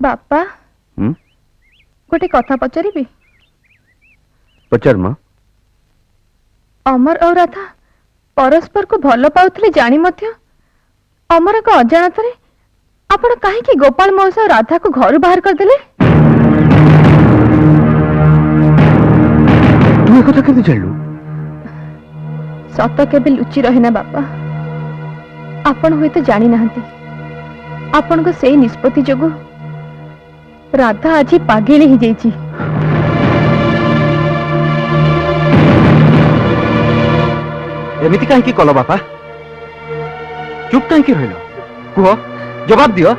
बापा गोटे कथा पचारि पचार मां। अमर और राधा परस्पर को भल पाउथले जानी मध्य अमर को अजाणत रे आपण काहे गोपाल मौसा और राधा को घर बाहर कर देले? तू कथा केते जानलु? सत केबे लुचि रहे ना बापा। आपण हुए तो जानी नाहंती आपण को से निष्पत्ति जोगु राधा आज पागेली ही जाइची। एमिति काहे कल बापा? चुप काहे रहिल? कुह जवाब दियो।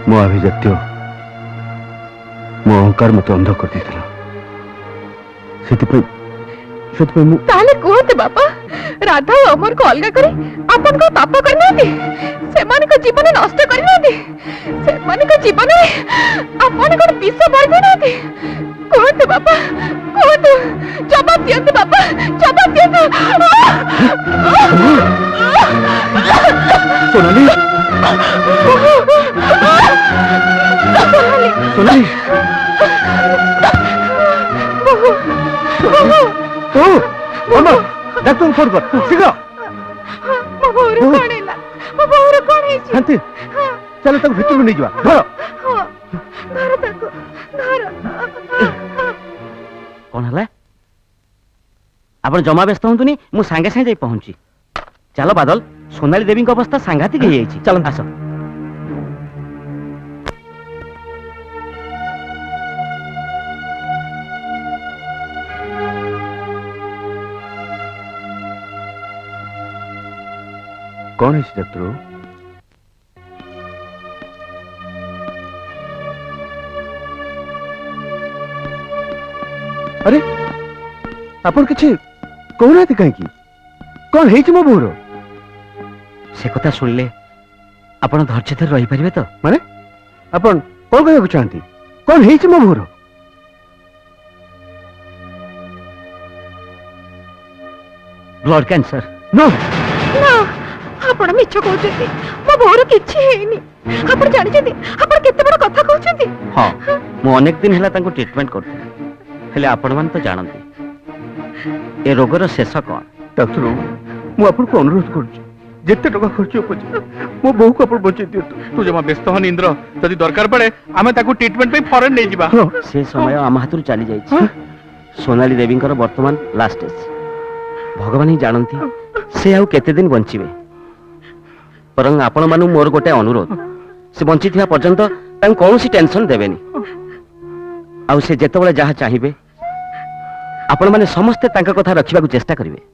मो अभिजात्य मो अहंकार मत अंध कर देथिला। सेति मु ताले कहते बापा राधा और अमर को अलग करे अपन को पाप करना दे से माने को जीवन नष्ट करना दे से माने को जीवन अपन को विष भर देना दे कहते बापा कहते जवाब दियंते बापा जवाब दियंते। सोनाली सोनाली ओ मामा डॉक्टर फोन कर शीघ्र। मो बोर कोन हैला मो बोर कोन है शांति चलो तक भीतर नहीं जावा धर धर तक धर। कौन हला आपण जमा व्यस्त होंतुनी मु सांगे सांगे जाई पहुंची। चलो बादल सोनाली देवी अवस्था सांघातिक हो जाइए। चलो आस। कौन है डॉक्टर? अरे आपण किछि कहूना कहीं कौन है मो बोर? से कथा सुनले आपण धैर्य धर रही पारिबे तो? माने आपण कौन कहବାକୁ चाहती? कौन है मो बोर? Blood cancer. नो ना आपण मिछ कहउछथि मो बोर किछि हेनी। आपण जानि जति आपण केते बड़ कथा कहउछथि। हां मु अनेक दिन हला तांको ट्रीटमेंट करथि हेले आपण मान तो जानती ए रोगर शेष कोन? डॉक्टर मु आपन को अनुरोध करूछी जेते टका खर्च होपछ मो बहु को आपन बचे दियो। तू जमा व्यस्त हन इंद्र जदि दरकार पड़े आमे ताको ट्रीटमेंट पे फॉरेन ले जिबा। से समय आम हाथुर चली जाइछि। सोनाली देवी वर्तमान लास्ट स्टेज भगवान ही जानती से आउ केते दिन बंचिबे। परंग आपण मानु मोर गोटे अनुरोध से बंची थिया पर्यंत तां कोनोसी टेंशन देबेनी। आउ से जेतेबेले जहा चाहिबे आपण माने समस्त तांका कथा रखिबाकू चेष्टा करिवे।